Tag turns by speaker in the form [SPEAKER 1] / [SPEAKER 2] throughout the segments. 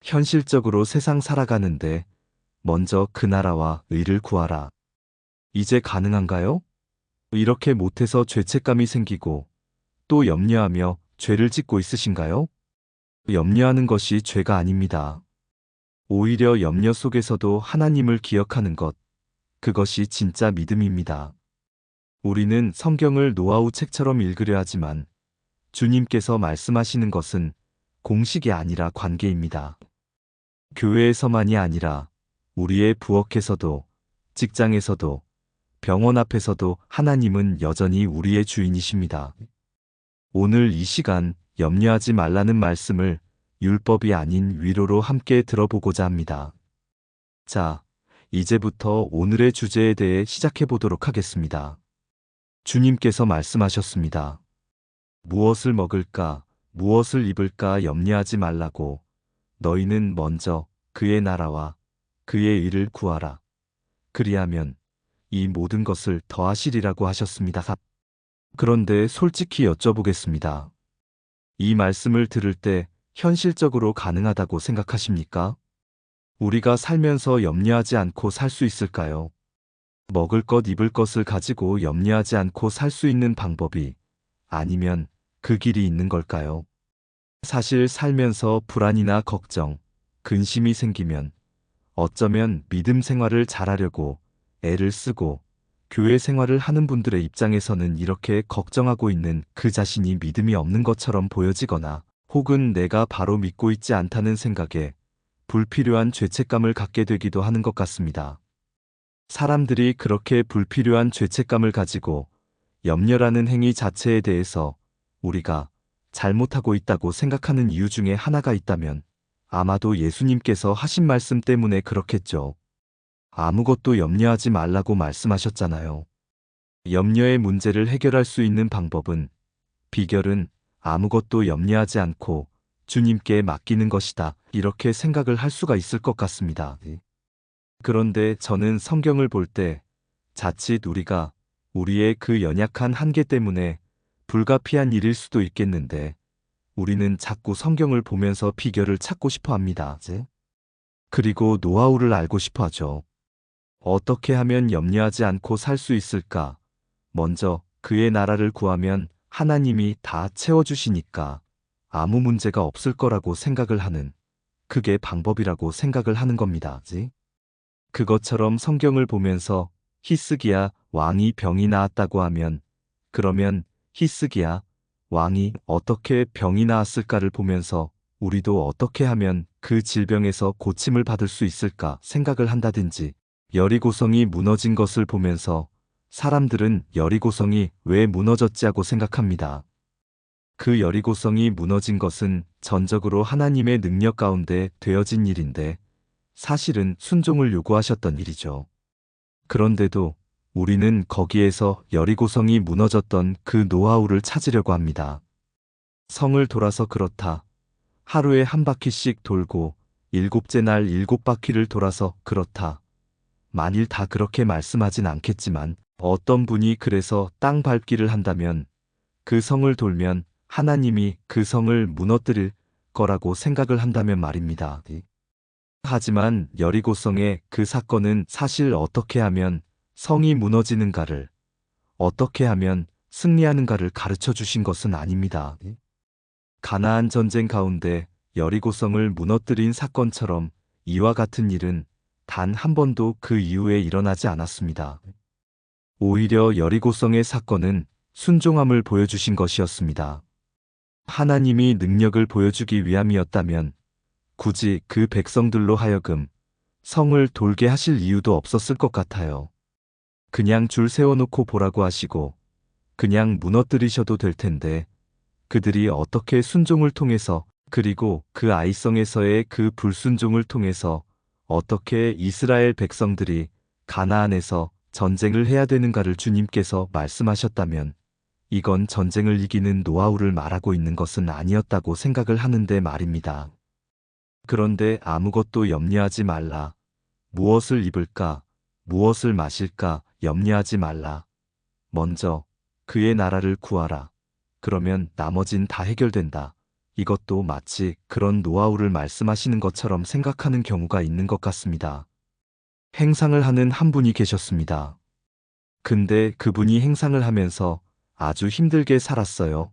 [SPEAKER 1] 현실적으로 세상 살아가는데 먼저 그 나라와 의를 구하라. 이제 가능한가요? 이렇게 못해서 죄책감이 생기고 또 염려하며 죄를 짓고 있으신가요? 염려하는 것이 죄가 아닙니다. 오히려 염려 속에서도 하나님을 기억하는 것, 그것이 진짜 믿음입니다. 우리는 성경을 노하우 책처럼 읽으려 하지만 주님께서 말씀하시는 것은 공식이 아니라 관계입니다. 교회에서만이 아니라 우리의 부엌에서도, 직장에서도, 병원 앞에서도 하나님은 여전히 우리의 주인이십니다. 오늘 이 시간 염려하지 말라는 말씀을 율법이 아닌 위로로 함께 들어보고자 합니다. 자, 이제부터 오늘의 주제에 대해 시작해 보도록 하겠습니다. 주님께서 말씀하셨습니다. 무엇을 먹을까, 무엇을 입을까 염려하지 말라고 너희는 먼저 그의 나라와 그의 의를 구하라. 그리하면 이 모든 것을 더하시리라고 하셨습니다. 그런데 솔직히 여쭤보겠습니다. 이 말씀을 들을 때 현실적으로 가능하다고 생각하십니까? 우리가 살면서 염려하지 않고 살 수 있을까요? 먹을 것, 입을 것을 가지고 염려하지 않고 살 수 있는 방법이 아니면 그 길이 있는 걸까요? 사실 살면서 불안이나 걱정, 근심이 생기면 어쩌면 믿음 생활을 잘하려고 애를 쓰고 교회 생활을 하는 분들의 입장에서는 이렇게 걱정하고 있는 그 자신이 믿음이 없는 것처럼 보여지거나 혹은 내가 바로 믿고 있지 않다는 생각에 불필요한 죄책감을 갖게 되기도 하는 것 같습니다. 사람들이 그렇게 불필요한 죄책감을 가지고 염려라는 행위 자체에 대해서 우리가 잘못하고 있다고 생각하는 이유 중에 하나가 있다면 아마도 예수님께서 하신 말씀 때문에 그렇겠죠. 아무것도 염려하지 말라고 말씀하셨잖아요. 염려의 문제를 해결할 수 있는 방법은, 비결은 아무것도 염려하지 않고 주님께 맡기는 것이다. 이렇게 생각을 할 수가 있을 것 같습니다. 그런데 저는 성경을 볼 때 자칫 우리가 우리의 그 연약한 한계 때문에 불가피한 일일 수도 있겠는데 우리는 자꾸 성경을 보면서 비결을 찾고 싶어 합니다. 그리고 노하우를 알고 싶어 하죠. 어떻게 하면 염려하지 않고 살 수 있을까? 먼저 그의 나라를 구하면 하나님이 다 채워주시니까 아무 문제가 없을 거라고 생각을 하는, 그게 방법이라고 생각을 하는 겁니다. 그것처럼 성경을 보면서 히스기야 왕이 병이 나았다고 하면 그러면 히스기야 왕이 어떻게 병이 나았을까를 보면서 우리도 어떻게 하면 그 질병에서 고침을 받을 수 있을까 생각을 한다든지, 여리고성이 무너진 것을 보면서 사람들은 여리고성이 왜 무너졌지 하고 생각합니다. 그 여리고성이 무너진 것은 전적으로 하나님의 능력 가운데 되어진 일인데 사실은 순종을 요구하셨던 일이죠. 그런데도 우리는 거기에서 여리고성이 무너졌던 그 노하우를 찾으려고 합니다. 성을 돌아서 그렇다. 하루에 한 바퀴씩 돌고 일곱째 날 7바퀴를 돌아서 그렇다. 만일 다 그렇게 말씀하진 않겠지만 어떤 분이 그래서 땅 밟기를 한다면 그 성을 돌면 하나님이 그 성을 무너뜨릴 거라고 생각을 한다면 말입니다. 하지만 여리고성의 그 사건은 사실 어떻게 하면 성이 무너지는가를, 어떻게 하면 승리하는가를 가르쳐 주신 것은 아닙니다. 가나안 전쟁 가운데 여리고성을 무너뜨린 사건처럼 이와 같은 일은 단 한 번도 그 이후에 일어나지 않았습니다. 오히려 여리고성의 사건은 순종함을 보여주신 것이었습니다. 하나님이 능력을 보여주기 위함이었다면 굳이 그 백성들로 하여금 성을 돌게 하실 이유도 없었을 것 같아요. 그냥 줄 세워놓고 보라고 하시고 그냥 무너뜨리셔도 될 텐데 그들이 어떻게 순종을 통해서, 그리고 그 아이성에서의 그 불순종을 통해서 어떻게 이스라엘 백성들이 가나안에서 전쟁을 해야 되는가를 주님께서 말씀하셨다면 이건 전쟁을 이기는 노하우를 말하고 있는 것은 아니었다고 생각을 하는데 말입니다. 그런데 아무것도 염려하지 말라. 무엇을 입을까, 무엇을 마실까 염려하지 말라. 먼저 그의 나라를 구하라. 그러면 나머진 다 해결된다. 이것도 마치 그런 노하우를 말씀하시는 것처럼 생각하는 경우가 있는 것 같습니다. 행상을 하는 한 분이 계셨습니다. 근데 그분이 행상을 하면서 아주 힘들게 살았어요.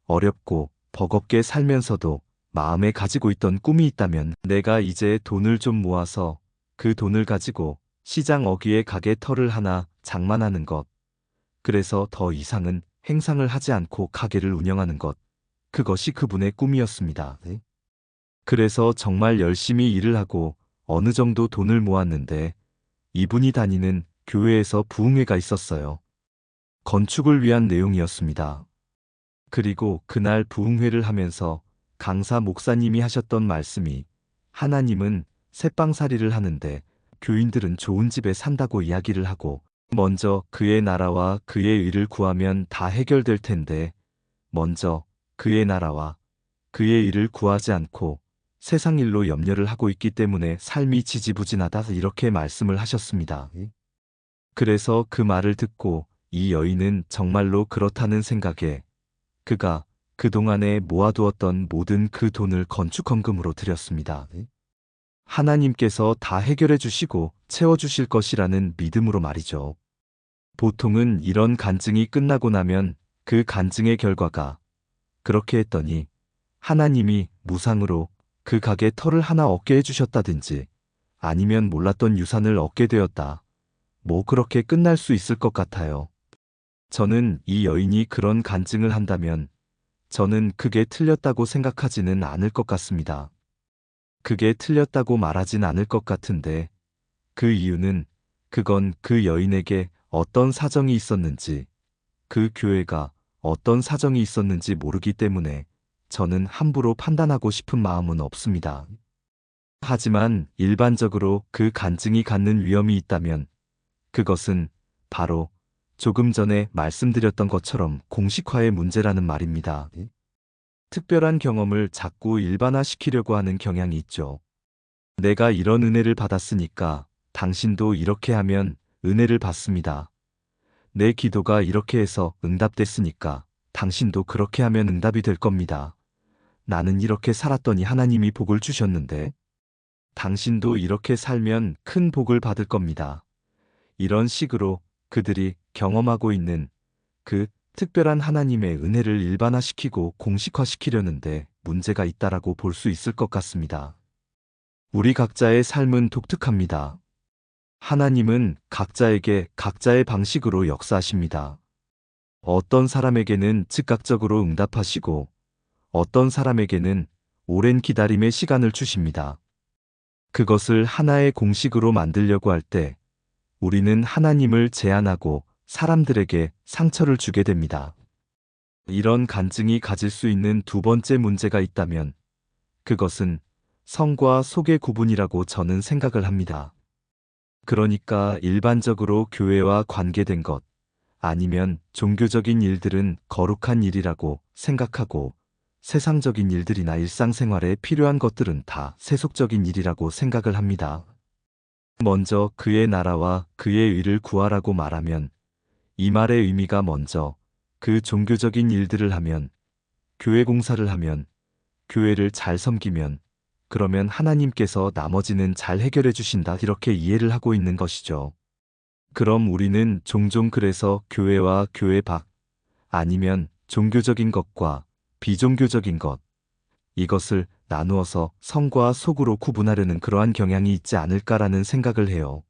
[SPEAKER 1] 어렵고 버겁게 살면서도 마음에 가지고 있던 꿈이 있다면 내가 이제 돈을 좀 모아서 그 돈을 가지고 시장 어귀에 가게 터를 하나 장만하는 것. 그래서 더 이상은 행상을 하지 않고 가게를 운영하는 것. 그것이 그분의 꿈이었습니다. 그래서 정말 열심히 일을 하고 어느 정도 돈을 모았는데 이분이 다니는 교회에서 부흥회가 있었어요. 건축을 위한 내용이었습니다. 그리고 그날 부흥회를 하면서 강사 목사님이 하셨던 말씀이 하나님은 새빵살이를 하는데 교인들은 좋은 집에 산다고 이야기를 하고 먼저 그의 나라와 그의 의를 구하면 다 해결될 텐데 먼저 그의 나라와 그의 의를 구하지 않고 세상 일로 염려를 하고 있기 때문에 삶이 지지부진하다 이렇게 말씀을 하셨습니다. 그래서 그 말을 듣고 이 여인은 정말로 그렇다는 생각에 그가 그동안에 모아두었던 모든 그 돈을 건축헌금으로 드렸습니다. 하나님께서 다 해결해 주시고 채워주실 것이라는 믿음으로 말이죠. 보통은 이런 간증이 끝나고 나면 그 간증의 결과가 그렇게 했더니 하나님이 무상으로 그 가게 터를 하나 얻게 해주셨다든지 아니면 몰랐던 유산을 얻게 되었다. 뭐 그렇게 끝날 수 있을 것 같아요. 저는 이 여인이 그런 간증을 한다면 저는 그게 틀렸다고 생각하지는 않을 것 같습니다. 그게 틀렸다고 말하진 않을 것 같은데 그 이유는 그건 그 여인에게 어떤 사정이 있었는지 그 교회가 어떤 사정이 있었는지 모르기 때문에 저는 함부로 판단하고 싶은 마음은 없습니다. 하지만 일반적으로 그 간증이 갖는 위험이 있다면 그것은 바로 조금 전에 말씀드렸던 것처럼 공식화의 문제라는 말입니다. 특별한 경험을 자꾸 일반화시키려고 하는 경향이 있죠. 내가 이런 은혜를 받았으니까 당신도 이렇게 하면 은혜를 받습니다. 내 기도가 이렇게 해서 응답됐으니까 당신도 그렇게 하면 응답이 될 겁니다. 나는 이렇게 살았더니 하나님이 복을 주셨는데 당신도 이렇게 살면 큰 복을 받을 겁니다. 이런 식으로 그들이 경험하고 있는 그 특별한 하나님의 은혜를 일반화시키고 공식화시키려는데 문제가 있다라고 볼 수 있을 것 같습니다. 우리 각자의 삶은 독특합니다. 하나님은 각자에게 각자의 방식으로 역사하십니다. 어떤 사람에게는 즉각적으로 응답하시고 어떤 사람에게는 오랜 기다림의 시간을 주십니다. 그것을 하나의 공식으로 만들려고 할 때 우리는 하나님을 제한하고 사람들에게 상처를 주게 됩니다. 이런 간증이 가질 수 있는 두 번째 문제가 있다면 그것은 성과 속의 구분이라고 저는 생각을 합니다. 그러니까 일반적으로 교회와 관계된 것 아니면 종교적인 일들은 거룩한 일이라고 생각하고 세상적인 일들이나 일상생활에 필요한 것들은 다 세속적인 일이라고 생각을 합니다. 먼저 그의 나라와 그의 의를 구하라고 말하면 이 말의 의미가 먼저 그 종교적인 일들을 하면 교회 공사를 하면 교회를 잘 섬기면 그러면 하나님께서 나머지는 잘 해결해 주신다 이렇게 이해를 하고 있는 것이죠. 그럼 우리는 종종 그래서 교회와 교회 밖 아니면 종교적인 것과 비종교적인 것 이것을 나누어서 성과 속으로 구분하려는 그러한 경향이 있지 않을까라는 생각을 해요.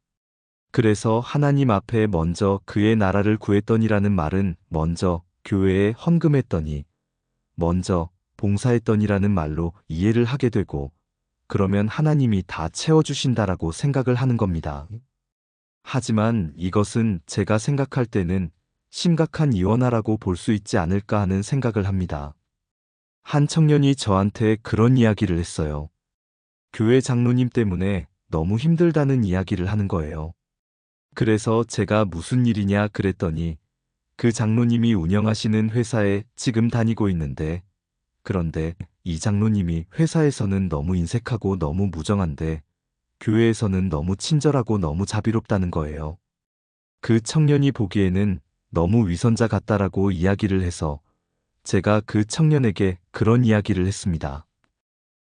[SPEAKER 1] 그래서 하나님 앞에 먼저 그의 나라를 구했더니라는 말은 먼저 교회에 헌금했더니 먼저 봉사했더니라는 말로 이해를 하게 되고 그러면 하나님이 다 채워주신다라고 생각을 하는 겁니다. 하지만 이것은 제가 생각할 때는 심각한 이원화라고 볼 수 있지 않을까 하는 생각을 합니다. 한 청년이 저한테 그런 이야기를 했어요. 교회 장로님 때문에 너무 힘들다는 이야기를 하는 거예요. 그래서 제가 무슨 일이냐 그랬더니 그 장로님이 운영하시는 회사에 지금 다니고 있는데 그런데 이 장로님이 회사에서는 너무 인색하고 너무 무정한데 교회에서는 너무 친절하고 너무 자비롭다는 거예요. 그 청년이 보기에는 너무 위선자 같다라고 이야기를 해서 제가 그 청년에게 그런 이야기를 했습니다.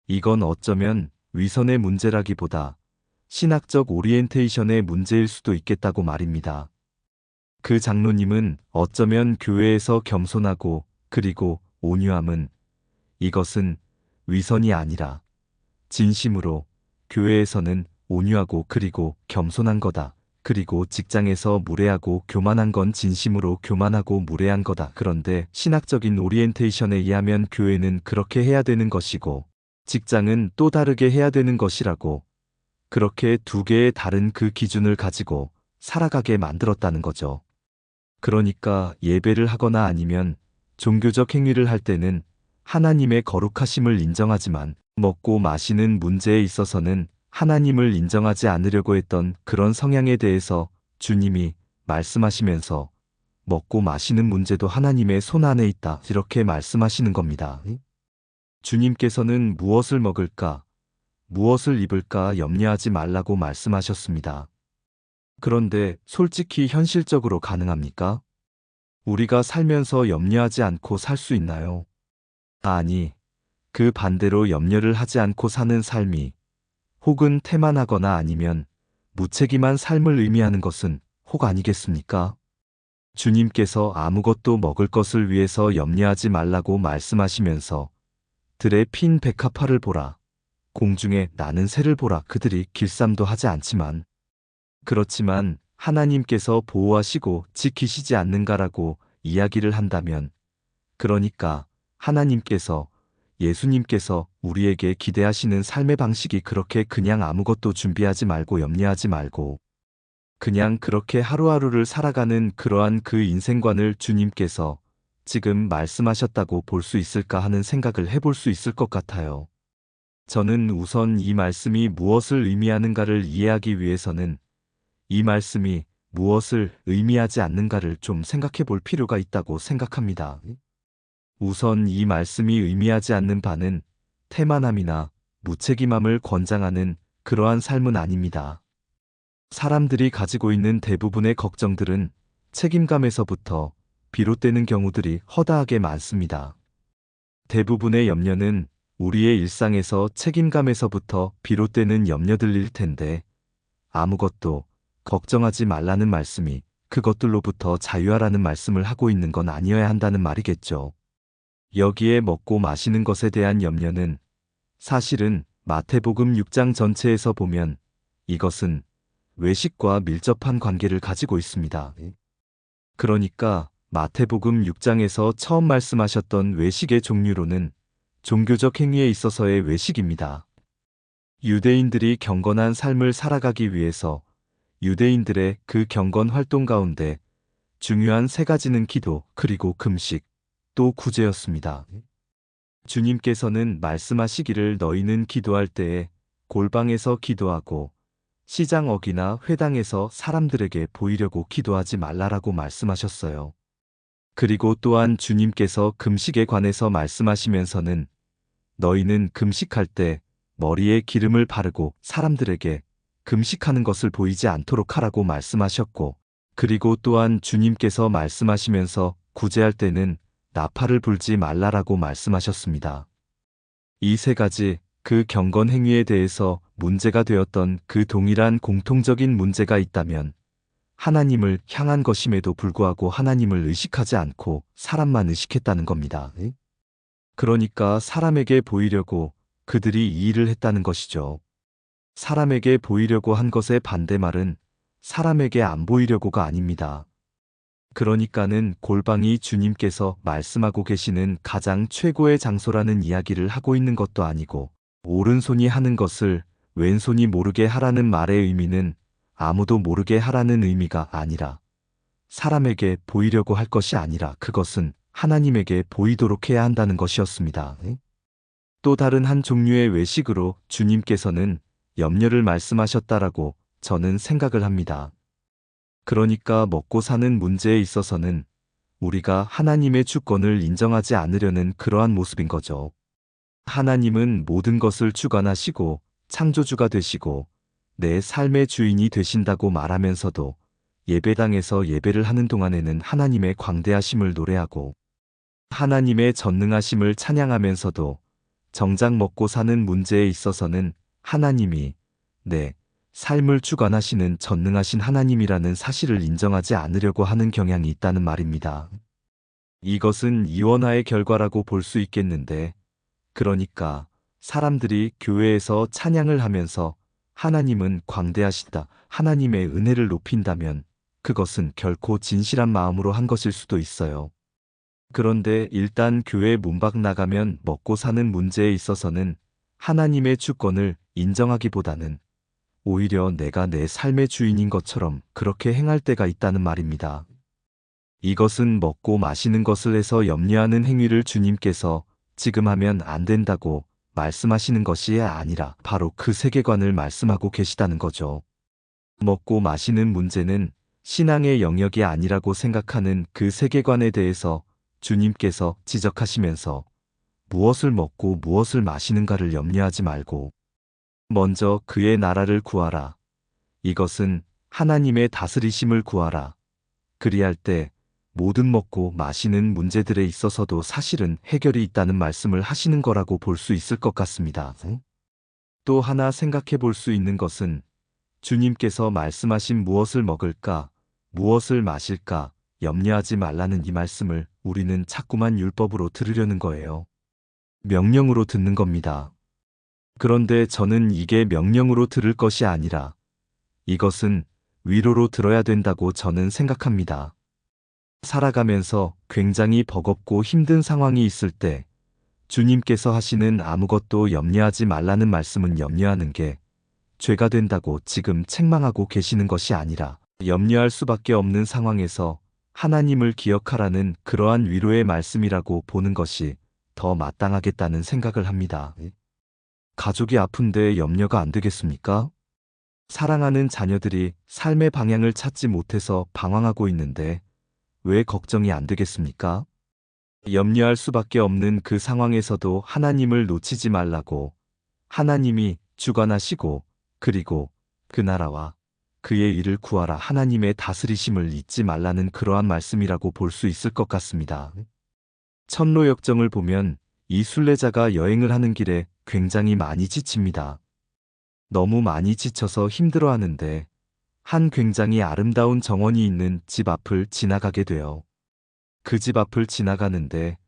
[SPEAKER 1] 이건 어쩌면 위선의 문제라기보다 신학적 오리엔테이션의 문제일 수도 있겠다고 말입니다. 그 장로님은 어쩌면 교회에서 겸손하고 그리고 온유함은 이것은 위선이 아니라 진심으로 교회에서는 온유하고 그리고 겸손한 거다. 그리고 직장에서 무례하고 교만한 건 진심으로 교만하고 무례한 거다. 그런데 신학적인 오리엔테이션에 의하면 교회는 그렇게 해야 되는 것이고 직장은 또 다르게 해야 되는 것이라고 그렇게 두 개의 다른 그 기준을 가지고 살아가게 만들었다는 거죠. 그러니까 예배를 하거나 아니면 종교적 행위를 할 때는 하나님의 거룩하심을 인정하지만 먹고 마시는 문제에 있어서는 하나님을 인정하지 않으려고 했던 그런 성향에 대해서 주님이 말씀하시면서 먹고 마시는 문제도 하나님의 손 안에 있다. 이렇게 말씀하시는 겁니다. 주님께서는 무엇을 먹을까, 무엇을 입을까 염려하지 말라고 말씀하셨습니다. 그런데 솔직히 현실적으로 가능합니까? 우리가 살면서 염려하지 않고 살 수 있나요? 아니, 그 반대로 염려를 하지 않고 사는 삶이 혹은 태만하거나 아니면 무책임한 삶을 의미하는 것은 혹 아니겠습니까? 주님께서 아무것도 먹을 것을 위해서 염려하지 말라고 말씀하시면서 들의 핀 백합화를 보라. 공중에 나는 새를 보라. 그들이 길쌈도 하지 않지만 그렇지만 하나님께서 보호하시고 지키시지 않는가라고 이야기를 한다면 그러니까 하나님께서 예수님께서 우리에게 기대하시는 삶의 방식이 그렇게 그냥 아무것도 준비하지 말고 염려하지 말고 그냥 그렇게 하루하루를 살아가는 그러한 그 인생관을 주님께서 지금 말씀하셨다고 볼 수 있을까 하는 생각을 해볼 수 있을 것 같아요. 저는 우선 이 말씀이 무엇을 의미하는가를 이해하기 위해서는 이 말씀이 무엇을 의미하지 않는가를 좀 생각해 볼 필요가 있다고 생각합니다. 우선 이 말씀이 의미하지 않는 바는 태만함이나 무책임함을 권장하는 그러한 삶은 아닙니다. 사람들이 가지고 있는 대부분의 걱정들은 책임감에서부터 비롯되는 경우들이 허다하게 많습니다. 대부분의 염려는 우리의 일상에서 책임감에서부터 비롯되는 염려들일 텐데 아무것도 걱정하지 말라는 말씀이 그것들로부터 자유하라는 말씀을 하고 있는 건 아니어야 한다는 말이겠죠. 여기에 먹고 마시는 것에 대한 염려는 사실은 마태복음 6장 전체에서 보면 이것은 외식과 밀접한 관계를 가지고 있습니다. 그러니까 마태복음 6장에서 처음 말씀하셨던 외식의 종류로는 종교적 행위에 있어서의 외식입니다. 유대인들이 경건한 삶을 살아가기 위해서 유대인들의 그 경건 활동 가운데 중요한 세 가지는 기도, 그리고 금식, 또 구제였습니다. 주님께서는 말씀하시기를 너희는 기도할 때에 골방에서 기도하고 시장 어귀나 회당에서 사람들에게 보이려고 기도하지 말라라고 말씀하셨어요. 그리고 또한 주님께서 금식에 관해서 말씀하시면서는 너희는 금식할 때 머리에 기름을 바르고 사람들에게 금식하는 것을 보이지 않도록 하라고 말씀하셨고 그리고 또한 주님께서 말씀하시면서 구제할 때는 나팔을 불지 말라라고 말씀하셨습니다. 이 세 가지 그 경건 행위에 대해서 문제가 되었던 그 동일한 공통적인 문제가 있다면 하나님을 향한 것임에도 불구하고 하나님을 의식하지 않고 사람만 의식했다는 겁니다. 그러니까 사람에게 보이려고 그들이 이 일을 했다는 것이죠. 사람에게 보이려고 한 것의 반대말은 사람에게 안 보이려고가 아닙니다. 그러니까는 골방이 주님께서 말씀하고 계시는 가장 최고의 장소라는 이야기를 하고 있는 것도 아니고 오른손이 하는 것을 왼손이 모르게 하라는 말의 의미는 아무도 모르게 하라는 의미가 아니라 사람에게 보이려고 할 것이 아니라 그것은 하나님에게 보이도록 해야 한다는 것이었습니다. 또 다른 한 종류의 외식으로 주님께서는 염려를 말씀하셨다라고 저는 생각을 합니다. 그러니까 먹고 사는 문제에 있어서는 우리가 하나님의 주권을 인정하지 않으려는 그러한 모습인 거죠. 하나님은 모든 것을 주관하시고 창조주가 되시고 내 삶의 주인이 되신다고 말하면서도 예배당에서 예배를 하는 동안에는 하나님의 광대하심을 노래하고 하나님의 전능하심을 찬양하면서도 정작 먹고 사는 문제에 있어서는 하나님이 내 삶을 주관하시는 전능하신 하나님이라는 사실을 인정하지 않으려고 하는 경향이 있다는 말입니다. 이것은 이원화의 결과라고 볼 수 있겠는데, 그러니까 사람들이 교회에서 찬양을 하면서 하나님은 광대하시다, 하나님의 은혜를 높인다면 그것은 결코 진실한 마음으로 한 것일 수도 있어요. 그런데 일단 교회 문 밖 나가면 먹고 사는 문제에 있어서는 하나님의 주권을 인정하기보다는 오히려 내가 내 삶의 주인인 것처럼 그렇게 행할 때가 있다는 말입니다. 이것은 먹고 마시는 것을 해서 염려하는 행위를 주님께서 지금 하면 안 된다고 말씀하시는 것이 아니라 바로 그 세계관을 말씀하고 계시다는 거죠. 먹고 마시는 문제는 신앙의 영역이 아니라고 생각하는 그 세계관에 대해서 주님께서 지적하시면서 무엇을 먹고 무엇을 마시는가를 염려하지 말고 먼저 그의 나라를 구하라. 이것은 하나님의 다스리심을 구하라. 그리할 때 모든 먹고 마시는 문제들에 있어서도 사실은 해결이 있다는 말씀을 하시는 거라고 볼 수 있을 것 같습니다. 또 하나 생각해 볼 수 있는 것은 주님께서 말씀하신 무엇을 먹을까, 무엇을 마실까 염려하지 말라는 이 말씀을 우리는 자꾸만 율법으로 들으려는 거예요. 명령으로 듣는 겁니다. 그런데 저는 이게 명령으로 들을 것이 아니라 이것은 위로로 들어야 된다고 저는 생각합니다. 살아가면서 굉장히 버겁고 힘든 상황이 있을 때 주님께서 하시는 아무것도 염려하지 말라는 말씀은 염려하는 게 죄가 된다고 지금 책망하고 계시는 것이 아니라 염려할 수밖에 없는 상황에서 하나님을 기억하라는 그러한 위로의 말씀이라고 보는 것이 더 마땅하겠다는 생각을 합니다. 가족이 아픈데 염려가 안 되겠습니까? 사랑하는 자녀들이 삶의 방향을 찾지 못해서 방황하고 있는데 왜 걱정이 안 되겠습니까? 염려할 수밖에 없는 그 상황에서도 하나님을 놓치지 말라고, 하나님이 주관하시고 그리고 그 나라와 그의 일을 구하라, 하나님의 다스리심을 잊지 말라는 그러한 말씀이라고 볼 수 있을 것 같습니다. 천로역정을 보면 이 순례자가 여행을 하는 길에 굉장히 많이 지칩니다. 너무 많이 지쳐서 힘들어하는데 한 굉장히 아름다운 정원이 있는 집 앞을 지나가게 돼요. 그 집 앞을 지나가는데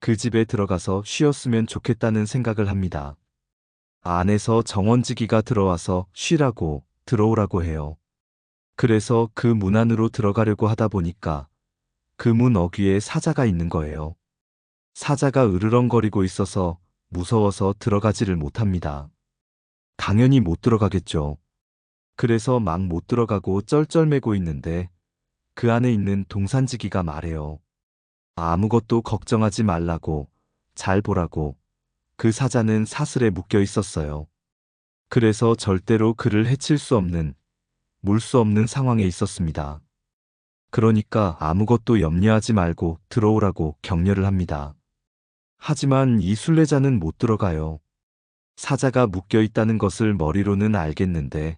[SPEAKER 1] 그 집에 들어가서 쉬었으면 좋겠다는 생각을 합니다. 안에서 정원지기가 들어와서 쉬라고 들어오라고 해요. 그래서 그 문 안으로 들어가려고 하다 보니까 그 문 어귀에 사자가 있는 거예요. 사자가 으르렁거리고 있어서 무서워서 들어가지를 못합니다. 당연히 못 들어가겠죠. 그래서 막 못 들어가고 쩔쩔매고 있는데 그 안에 있는 동산지기가 말해요. 아무것도 걱정하지 말라고, 잘 보라고. 그 사자는 사슬에 묶여 있었어요. 그래서 절대로 그를 해칠 수 없는, 물 수 없는 상황에 있었습니다. 그러니까 아무것도 염려하지 말고 들어오라고 격려를 합니다. 하지만 이 순례자는 못 들어가요. 사자가 묶여 있다는 것을 머리로는 알겠는데,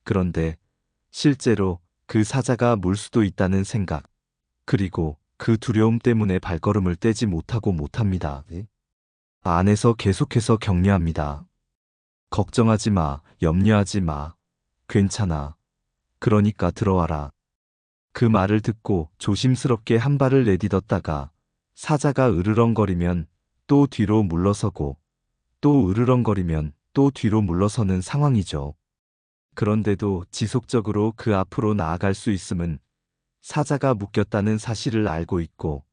[SPEAKER 1] 그런데 실제로 그 사자가 물 수도 있다는 생각, 그리고 그 두려움 때문에 발걸음을 떼지 못합니다. 안에서 계속해서 격려합니다. 걱정하지 마, 염려하지 마, 괜찮아. 그러니까 들어와라. 그 말을 듣고 조심스럽게 한 발을 내딛었다가 사자가 으르렁거리면 또 뒤로 물러서고 또 으르렁거리면 또 뒤로 물러서는 상황이죠. 그런데도 지속적으로 그 앞으로 나아갈 수 있음은 사자가 묶였다는 사실을 알고 있고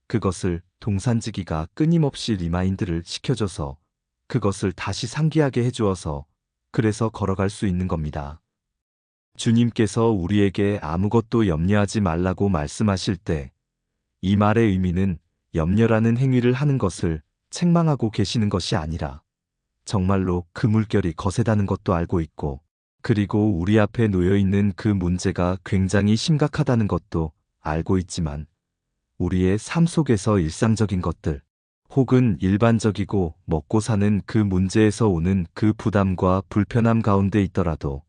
[SPEAKER 1] 그것을 동산지기가 끊임없이 리마인드를 시켜줘서 그것을 다시 상기하게 해주어서 그래서 걸어갈 수 있는 겁니다. 주님께서 우리에게 아무것도 염려하지 말라고 말씀하실 때 이 말의 의미는 염려라는 행위를 하는 것을 책망하고 계시는 것이 아니라 정말로 그 물결이 거세다는 것도 알고 있고 그리고 우리 앞에 놓여 있는 그 문제가 굉장히 심각하다는 것도 알고 있지만 우리의 삶 속에서 일상적인 것들 혹은 일반적이고 먹고 사는 그 문제에서 오는 그 부담과 불편함 가운데 있더라도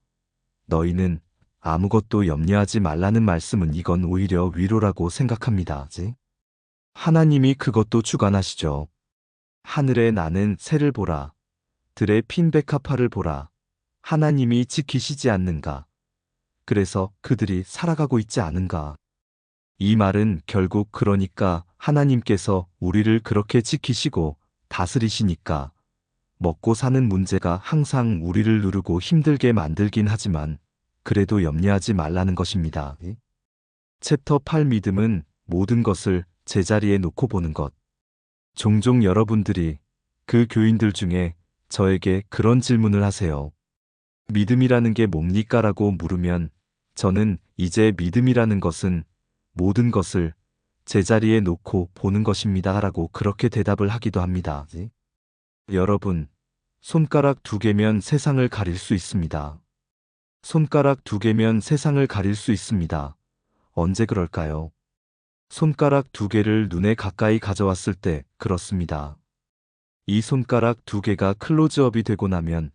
[SPEAKER 1] 너희는 아무것도 염려하지 말라는 말씀은 이건 오히려 위로라고 생각합니다. 하나님이 그것도 주관하시죠. 하늘에 나는 새를 보라. 들의 핀 백합화를 보라. 하나님이 지키시지 않는가. 그래서 그들이 살아가고 있지 않은가. 이 말은 결국 그러니까 하나님께서 우리를 그렇게 지키시고 다스리시니까 먹고 사는 문제가 항상 우리를 누르고 힘들게 만들긴 하지만 그래도 염려하지 말라는 것입니다. 챕터 8 믿음은 모든 것을 제자리에 놓고 보는 것. 종종 여러분들이 그 교인들 중에 저에게 그런 질문을 하세요. 믿음이라는 게 뭡니까? 라고 물으면 저는 이제 믿음이라는 것은 모든 것을 제자리에 놓고 보는 것입니다. 라고 그렇게 대답을 하기도 합니다. 여러분, 손가락 2개면 세상을 가릴 수 있습니다. 손가락 2개면 세상을 가릴 수 있습니다. 언제 그럴까요? 손가락 2개를 눈에 가까이 가져왔을 때 그렇습니다. 이 손가락 2개가 클로즈업이 되고 나면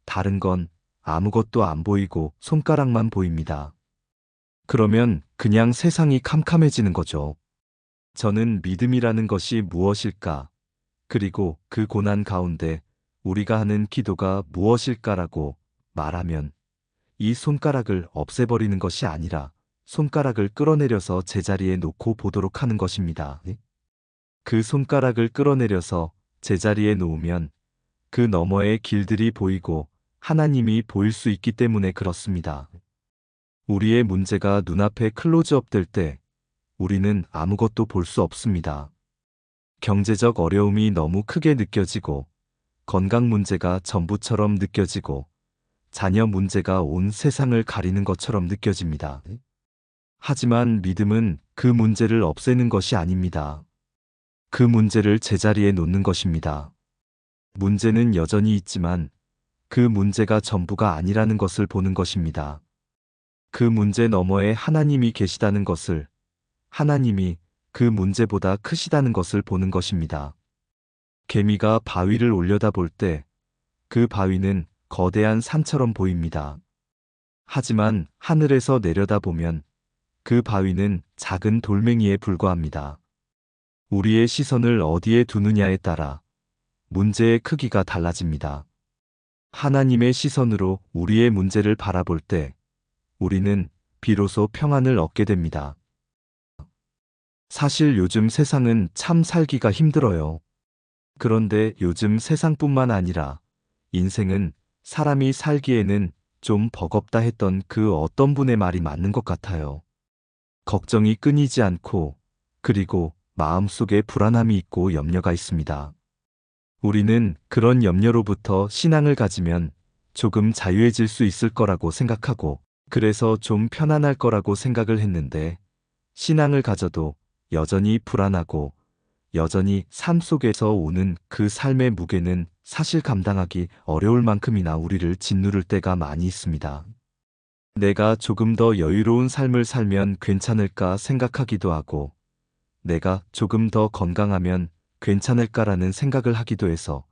[SPEAKER 1] 다른 건 아무것도 안 보이고 손가락만 보입니다. 그러면 그냥 세상이 캄캄해지는 거죠. 저는 믿음이라는 것이 무엇일까? 그리고 그 고난 가운데 우리가 하는 기도가 무엇일까라고 말하면 이 손가락을 없애버리는 것이 아니라 손가락을 끌어내려서 제자리에 놓고 보도록 하는 것입니다. 그 손가락을 끌어내려서 제자리에 놓으면 그 너머의 길들이 보이고 하나님이 보일 수 있기 때문에 그렇습니다. 우리의 문제가 눈앞에 클로즈업 될 때 우리는 아무것도 볼 수 없습니다. 경제적 어려움이 너무 크게 느껴지고 건강 문제가 전부처럼 느껴지고 자녀 문제가 온 세상을 가리는 것처럼 느껴집니다. 하지만 믿음은 그 문제를 없애는 것이 아닙니다. 그 문제를 제자리에 놓는 것입니다. 문제는 여전히 있지만 그 문제가 전부가 아니라는 것을 보는 것입니다. 그 문제 너머에 하나님이 계시다는 것을, 하나님이 그 문제보다 크시다는 것을 보는 것입니다. 개미가 바위를 올려다볼 때 그 바위는 거대한 산처럼 보입니다. 하지만 하늘에서 내려다보면 그 바위는 작은 돌멩이에 불과합니다. 우리의 시선을 어디에 두느냐에 따라 문제의 크기가 달라집니다. 하나님의 시선으로 우리의 문제를 바라볼 때 우리는 비로소 평안을 얻게 됩니다. 사실 요즘 세상은 참 살기가 힘들어요. 그런데 요즘 세상뿐만 아니라 인생은 사람이 살기에는 좀 버겁다 했던 그 어떤 분의 말이 맞는 것 같아요. 걱정이 끊이지 않고 그리고 마음속에 불안함이 있고 염려가 있습니다. 우리는 그런 염려로부터 신앙을 가지면 조금 자유해질 수 있을 거라고 생각하고 그래서 좀 편안할 거라고 생각을 했는데 신앙을 가져도 여전히 불안하고 여전히 삶 속에서 오는 그 삶의 무게는 사실 감당하기 어려울 만큼이나 우리를 짓누를 때가 많이 있습니다. 내가 조금 더 여유로운 삶을 살면 괜찮을까 생각하기도 하고 내가 조금 더 건강하면 괜찮을까라는 생각을 하기도 해서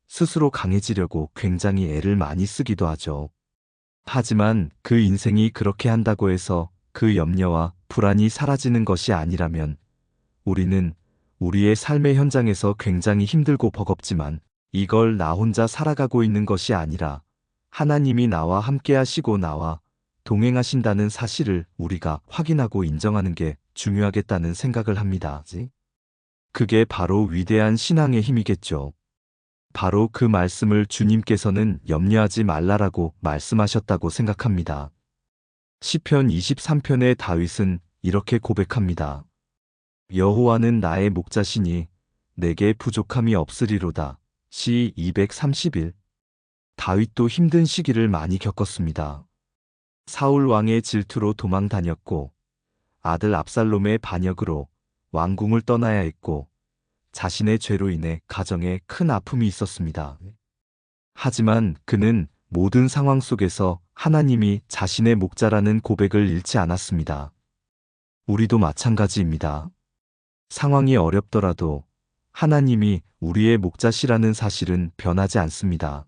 [SPEAKER 1] 스스로 강해지려고 굉장히 애를 많이 쓰기도 하죠. 하지만 그 인생이 그렇게 한다고 해서 그 염려와 불안이 사라지는 것이 아니라면 우리는 우리의 삶의 현장에서 굉장히 힘들고 버겁지만 이걸 나 혼자 살아가고 있는 것이 아니라 하나님이 나와 함께 하시고 나와 동행하신다는 사실을 우리가 확인하고 인정하는 게 중요하겠다는 생각을 합니다. 그게 바로 위대한 신앙의 힘이겠죠. 바로 그 말씀을 주님께서는 염려하지 말라라고 말씀하셨다고 생각합니다. 시편 23편의 다윗은 이렇게 고백합니다. 여호와는 나의 목자시니 내게 부족함이 없으리로다. 시 231. 다윗도 힘든 시기를 많이 겪었습니다. 사울 왕의 질투로 도망 다녔고 아들 압살롬의 반역으로 왕궁을 떠나야 했고 자신의 죄로 인해 가정에 큰 아픔이 있었습니다. 하지만 그는 모든 상황 속에서 하나님이 자신의 목자라는 고백을 잃지 않았습니다. 우리도 마찬가지입니다. 상황이 어렵더라도 하나님이 우리의 목자시라는 사실은 변하지 않습니다.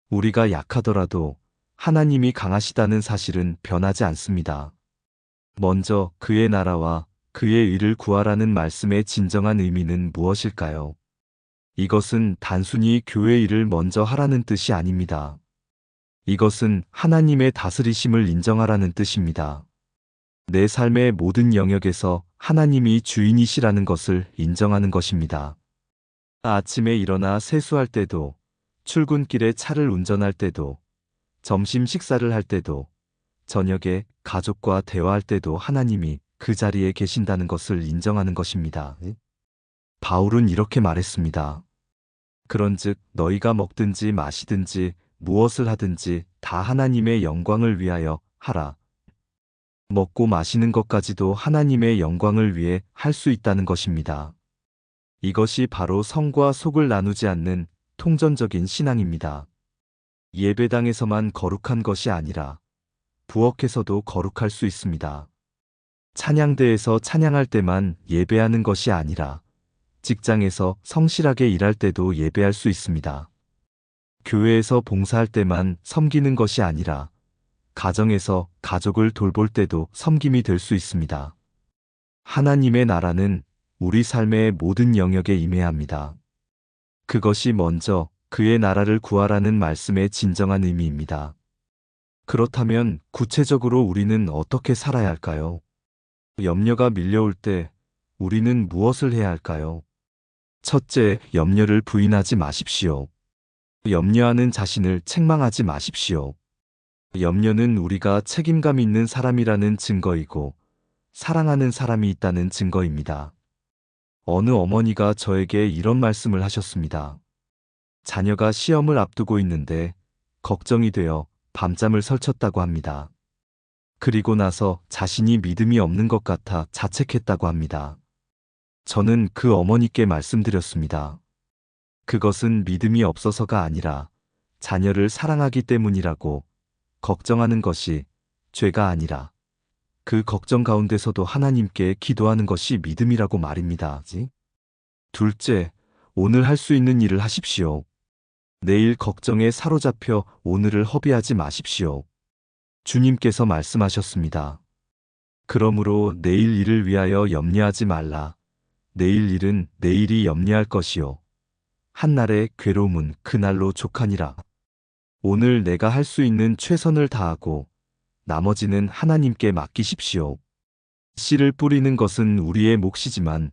[SPEAKER 1] 우리가 약하더라도 하나님이 강하시다는 사실은 변하지 않습니다. 먼저 그의 나라와 그의 의를 구하라는 말씀의 진정한 의미는 무엇일까요? 이것은 단순히 교회 일을 먼저 하라는 뜻이 아닙니다. 이것은 하나님의 다스리심을 인정하라는 뜻입니다. 내 삶의 모든 영역에서 하나님이 주인이시라는 것을 인정하는 것입니다. 아침에 일어나 세수할 때도, 출근길에 차를 운전할 때도, 점심 식사를 할 때도, 저녁에 가족과 대화할 때도 하나님이 그 자리에 계신다는 것을 인정하는 것입니다. 바울은 이렇게 말했습니다. 그런즉 너희가 먹든지 마시든지 무엇을 하든지 다 하나님의 영광을 위하여 하라. 먹고 마시는 것까지도 하나님의 영광을 위해 할 수 있다는 것입니다. 이것이 바로 성과 속을 나누지 않는 통전적인 신앙입니다. 예배당에서만 거룩한 것이 아니라 부엌에서도 거룩할 수 있습니다. 찬양대에서 찬양할 때만 예배하는 것이 아니라 직장에서 성실하게 일할 때도 예배할 수 있습니다. 교회에서 봉사할 때만 섬기는 것이 아니라 가정에서 가족을 돌볼 때도 섬김이 될 수 있습니다. 하나님의 나라는 우리 삶의 모든 영역에 임해야 합니다. 그것이 먼저 그의 나라를 구하라는 말씀의 진정한 의미입니다. 그렇다면 구체적으로 우리는 어떻게 살아야 할까요? 염려가 밀려올 때 우리는 무엇을 해야 할까요? 첫째, 염려를 부인하지 마십시오. 염려하는 자신을 책망하지 마십시오. 염려는 우리가 책임감 있는 사람이라는 증거이고 사랑하는 사람이 있다는 증거입니다. 어느 어머니가 저에게 이런 말씀을 하셨습니다. 자녀가 시험을 앞두고 있는데 걱정이 되어 밤잠을 설쳤다고 합니다. 그리고 나서 자신이 믿음이 없는 것 같아 자책했다고 합니다. 저는 그 어머니께 말씀드렸습니다. 그것은 믿음이 없어서가 아니라 자녀를 사랑하기 때문이라고. 걱정하는 것이 죄가 아니라 그 걱정 가운데서도 하나님께 기도하는 것이 믿음이라고 말입니다. 둘째, 오늘 할 수 있는 일을 하십시오. 내일 걱정에 사로잡혀 오늘을 허비하지 마십시오. 주님께서 말씀하셨습니다. 그러므로 내일 일을 위하여 염려하지 말라. 내일 일은 내일이 염려할 것이요. 한날의 괴로움은 그날로 족하니라. 오늘 내가 할 수 있는 최선을 다하고 나머지는 하나님께 맡기십시오. 씨를 뿌리는 것은 우리의 몫이지만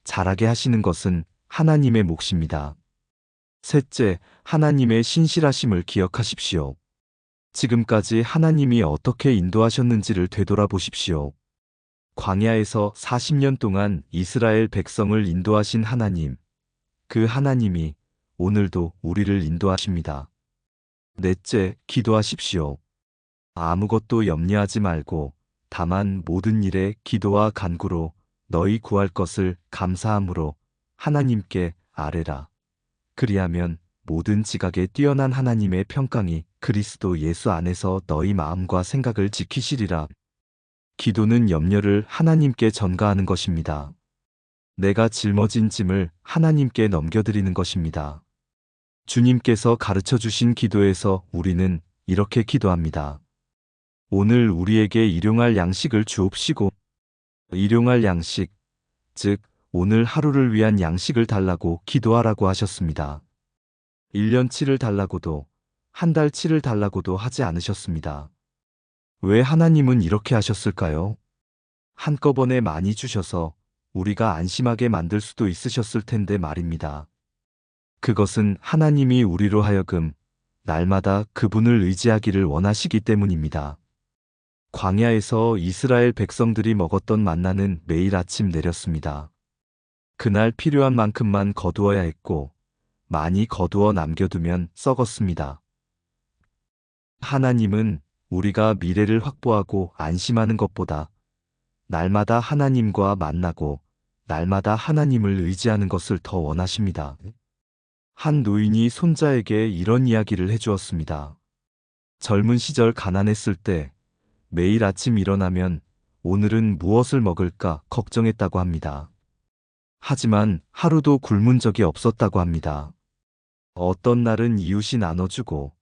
[SPEAKER 1] 자라게 하시는 것은 하나님의 몫입니다. 셋째, 하나님의 신실하심을 기억하십시오. 지금까지 하나님이 어떻게 인도하셨는지를 되돌아보십시오. 광야에서 40년 동안 이스라엘 백성을 인도하신 하나님, 그 하나님이 오늘도 우리를 인도하십니다. 넷째, 기도하십시오. 아무것도 염려하지 말고 다만 모든 일에 기도와 간구로 너희 구할 것을 감사함으로 하나님께 아뢰라. 그리하면 모든 지각에 뛰어난 하나님의 평강이 그리스도 예수 안에서 너희 마음과 생각을 지키시리라. 기도는 염려를 하나님께 전가하는 것입니다. 내가 짊어진 짐을 하나님께 넘겨드리는 것입니다. 주님께서 가르쳐 주신 기도에서 우리는 이렇게 기도합니다. 오늘 우리에게 일용할 양식을 주옵시고. 일용할 양식, 즉 오늘 하루를 위한 양식을 달라고 기도하라고 하셨습니다. 1년치를 달라고도 한 달치를 달라고도 하지 않으셨습니다. 왜 하나님은 이렇게 하셨을까요? 한꺼번에 많이 주셔서 우리가 안심하게 만들 수도 있으셨을 텐데 말입니다. 그것은 하나님이 우리로 하여금 날마다 그분을 의지하기를 원하시기 때문입니다. 광야에서 이스라엘 백성들이 먹었던 만나는 매일 아침 내렸습니다. 그날 필요한 만큼만 거두어야 했고 많이 거두어 남겨두면 썩었습니다. 하나님은 우리가 미래를 확보하고 안심하는 것보다 날마다 하나님과 만나고 날마다 하나님을 의지하는 것을 더 원하십니다. 한 노인이 손자에게 이런 이야기를 해주었습니다. 젊은 시절 가난했을 때 매일 아침 일어나면 오늘은 무엇을 먹을까 걱정했다고 합니다. 하지만 하루도 굶은 적이 없었다고 합니다. 어떤 날은 이웃이 나눠주고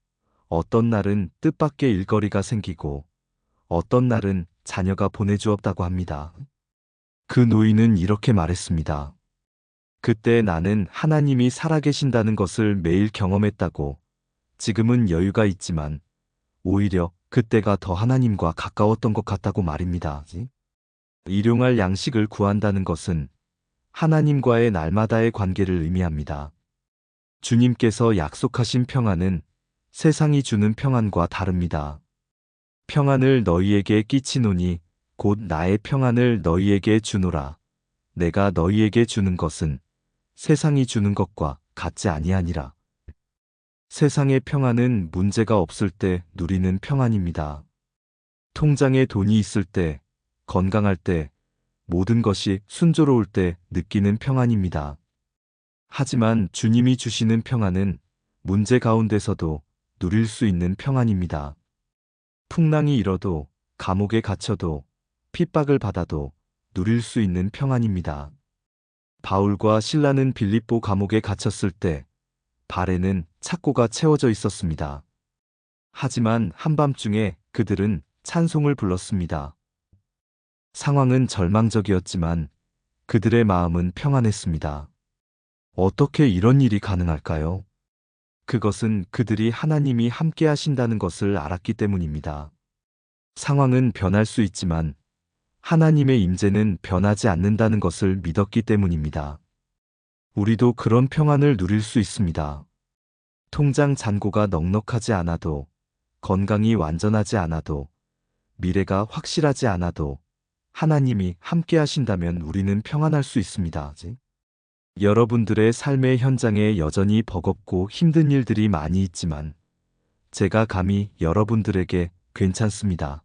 [SPEAKER 1] 어떤 날은 뜻밖의 일거리가 생기고 어떤 날은 자녀가 보내주었다고 합니다. 그 노인은 이렇게 말했습니다. 그때 나는 하나님이 살아계신다는 것을 매일 경험했다고. 지금은 여유가 있지만 오히려 그때가 더 하나님과 가까웠던 것 같다고 말입니다. 일용할 양식을 구한다는 것은 하나님과의 날마다의 관계를 의미합니다. 주님께서 약속하신 평안은 세상이 주는 평안과 다릅니다. 평안을 너희에게 끼치노니 곧 나의 평안을 너희에게 주노라. 내가 너희에게 주는 것은 세상이 주는 것과 같지 아니하니라. 세상의 평안은 문제가 없을 때 누리는 평안입니다. 통장에 돈이 있을 때, 건강할 때, 모든 것이 순조로울 때 느끼는 평안입니다. 하지만 주님이 주시는 평안은 문제 가운데서도 누릴 수 있는 평안입니다. 풍랑이 일어도, 감옥에 갇혀도, 핍박을 받아도 누릴 수 있는 평안입니다. 바울과 실라는 빌립보 감옥에 갇혔을 때 발에는 착고가 채워져 있었습니다. 하지만 한밤중에 그들은 찬송을 불렀습니다. 상황은 절망적이었지만 그들의 마음은 평안했습니다. 어떻게 이런 일이 가능할까요? 그것은 그들이 하나님이 함께 하신다는 것을 알았기 때문입니다. 상황은 변할 수 있지만 하나님의 임재는 변하지 않는다는 것을 믿었기 때문입니다. 우리도 그런 평안을 누릴 수 있습니다. 통장 잔고가 넉넉하지 않아도, 건강이 완전하지 않아도, 미래가 확실하지 않아도 하나님이 함께 하신다면 우리는 평안할 수 있습니다. 여러분들의 삶의 현장에 여전히 버겁고 힘든 일들이 많이 있지만 제가 감히 여러분들에게 괜찮습니다.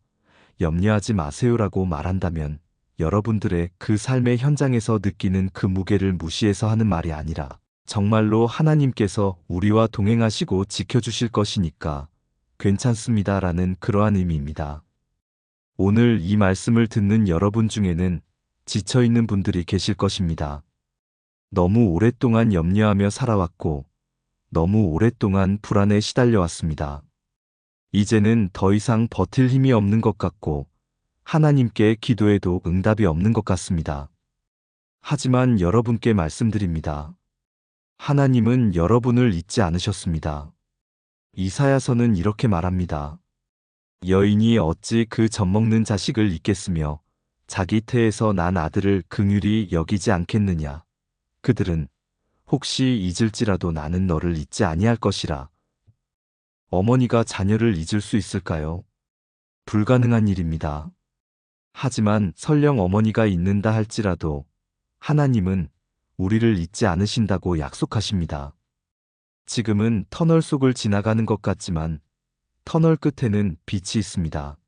[SPEAKER 1] 염려하지 마세요라고 말한다면 여러분들의 그 삶의 현장에서 느끼는 그 무게를 무시해서 하는 말이 아니라 정말로 하나님께서 우리와 동행하시고 지켜주실 것이니까 괜찮습니다라는 그러한 의미입니다. 오늘 이 말씀을 듣는 여러분 중에는 지쳐있는 분들이 계실 것입니다. 너무 오랫동안 염려하며 살아왔고 너무 오랫동안 불안에 시달려왔습니다. 이제는 더 이상 버틸 힘이 없는 것 같고 하나님께 기도해도 응답이 없는 것 같습니다. 하지만 여러분께 말씀드립니다. 하나님은 여러분을 잊지 않으셨습니다. 이사야서는 이렇게 말합니다. 여인이 어찌 그 젖먹는 자식을 잊겠으며 자기 태에서 난 아들을 긍휼히 여기지 않겠느냐. 그들은 혹시 잊을지라도 나는 너를 잊지 아니할 것이라. 어머니가 자녀를 잊을 수 있을까요? 불가능한 일입니다. 하지만 설령 어머니가 잊는다 할지라도 하나님은 우리를 잊지 않으신다고 약속하십니다. 지금은 터널 속을 지나가는 것 같지만 터널 끝에는 빛이 있습니다.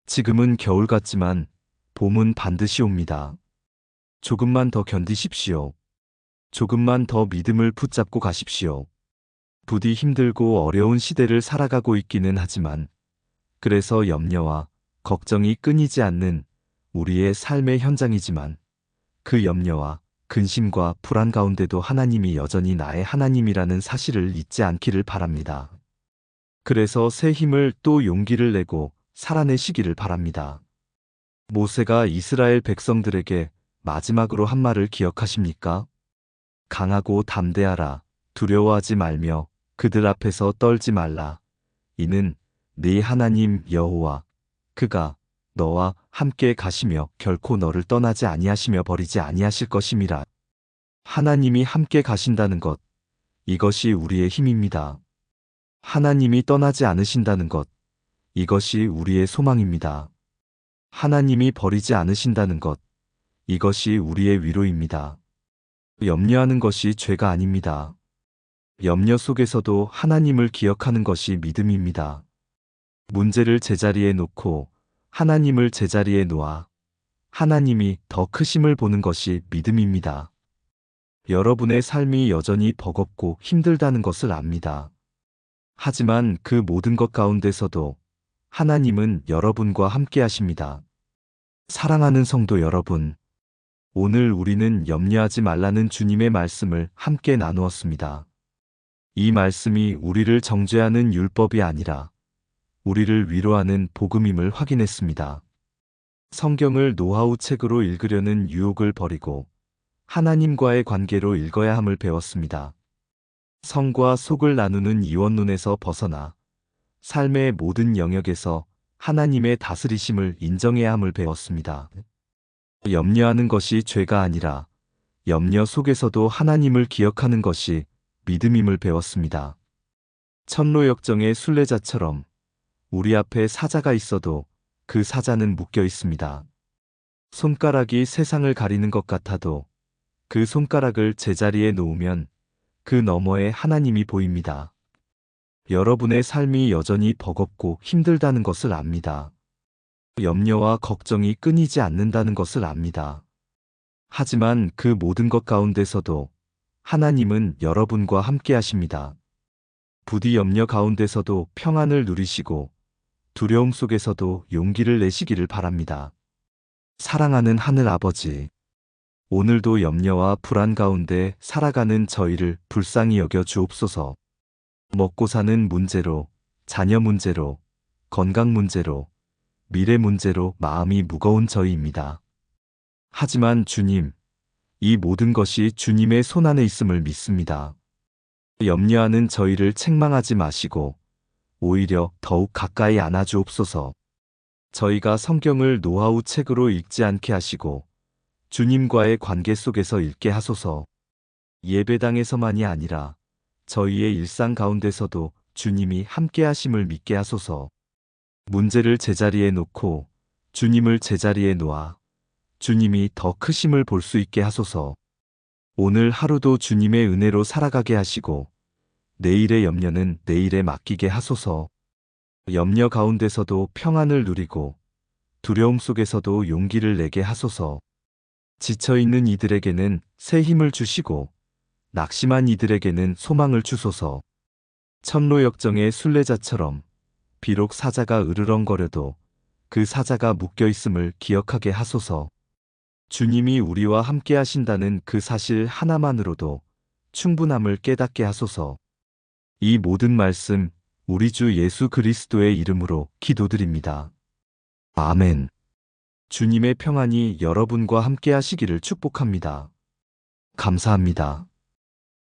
[SPEAKER 1] 지금은 겨울 같지만 봄은 반드시 옵니다. 조금만 더 견디십시오. 조금만 더 믿음을 붙잡고 가십시오. 부디 힘들고 어려운 시대를 살아가고 있기는 하지만 그래서 염려와 걱정이 끊이지 않는 우리의 삶의 현장이지만 그 염려와 근심과 불안 가운데도 하나님이 여전히 나의 하나님이라는 사실을 잊지 않기를 바랍니다. 그래서 새 힘을 또 용기를 내고 살아내시기를 바랍니다. 모세가 이스라엘 백성들에게 마지막으로 한 말을 기억하십니까? 강하고 담대하라. 두려워하지 말며 그들 앞에서 떨지 말라. 이는 네 하나님 여호와 그가 너와 함께 가시며 결코 너를 떠나지 아니하시며 버리지 아니하실 것임이라. 하나님이 함께 가신다는 것, 이것이 우리의 힘입니다. 하나님이 떠나지 않으신다는 것, 이것이 우리의 소망입니다. 하나님이 버리지 않으신다는 것, 이것이 우리의 위로입니다. 염려하는 것이 죄가 아닙니다. 염려 속에서도 하나님을 기억하는 것이 믿음입니다. 문제를 제자리에 놓고 하나님을 제자리에 놓아 하나님이 더 크심을 보는 것이 믿음입니다. 여러분의 삶이 여전히 버겁고 힘들다는 것을 압니다. 하지만 그 모든 것 가운데서도 하나님은 여러분과 함께 하십니다. 사랑하는 성도 여러분, 오늘 우리는 염려하지 말라는 주님의 말씀을 함께 나누었습니다. 이 말씀이 우리를 정죄하는 율법이 아니라 우리를 위로하는 복음임을 확인했습니다. 성경을 노하우 책으로 읽으려는 유혹을 버리고 하나님과의 관계로 읽어야 함을 배웠습니다. 성과 속을 나누는 이원론에서 벗어나 삶의 모든 영역에서 하나님의 다스리심을 인정해야 함을 배웠습니다. 염려하는 것이 죄가 아니라 염려 속에서도 하나님을 기억하는 것이 믿음임을 배웠습니다. 천로역정의 순례자처럼 우리 앞에 사자가 있어도 그 사자는 묶여 있습니다. 손가락이 세상을 가리는 것 같아도 그 손가락을 제자리에 놓으면 그 너머에 하나님이 보입니다. 여러분의 삶이 여전히 버겁고 힘들다는 것을 압니다. 염려와 걱정이 끊이지 않는다는 것을 압니다. 하지만 그 모든 것 가운데서도 하나님은 여러분과 함께 하십니다. 부디 염려 가운데서도 평안을 누리시고 두려움 속에서도 용기를 내시기를 바랍니다. 사랑하는 하늘 아버지, 오늘도 염려와 불안 가운데 살아가는 저희를 불쌍히 여겨 주옵소서. 먹고 사는 문제로, 자녀 문제로, 건강 문제로, 미래 문제로 마음이 무거운 저희입니다. 하지만 주님, 이 모든 것이 주님의 손안에 있음을 믿습니다. 염려하는 저희를 책망하지 마시고 오히려 더욱 가까이 안아주옵소서. 저희가 성경을 노하우 책으로 읽지 않게 하시고 주님과의 관계 속에서 읽게 하소서. 예배당에서만이 아니라 저희의 일상 가운데서도 주님이 함께 하심을 믿게 하소서. 문제를 제자리에 놓고 주님을 제자리에 놓아 주님이 더 크심을 볼 수 있게 하소서. 오늘 하루도 주님의 은혜로 살아가게 하시고 내일의 염려는 내일에 맡기게 하소서. 염려 가운데서도 평안을 누리고 두려움 속에서도 용기를 내게 하소서. 지쳐있는 이들에게는 새 힘을 주시고 낙심한 이들에게는 소망을 주소서. 천로역정의 순례자처럼 비록 사자가 으르렁거려도 그 사자가 묶여있음을 기억하게 하소서. 주님이 우리와 함께 하신다는 그 사실 하나만으로도 충분함을 깨닫게 하소서. 이 모든 말씀 우리 주 예수 그리스도의 이름으로 기도드립니다. 아멘. 주님의 평안이 여러분과 함께 하시기를 축복합니다. 감사합니다.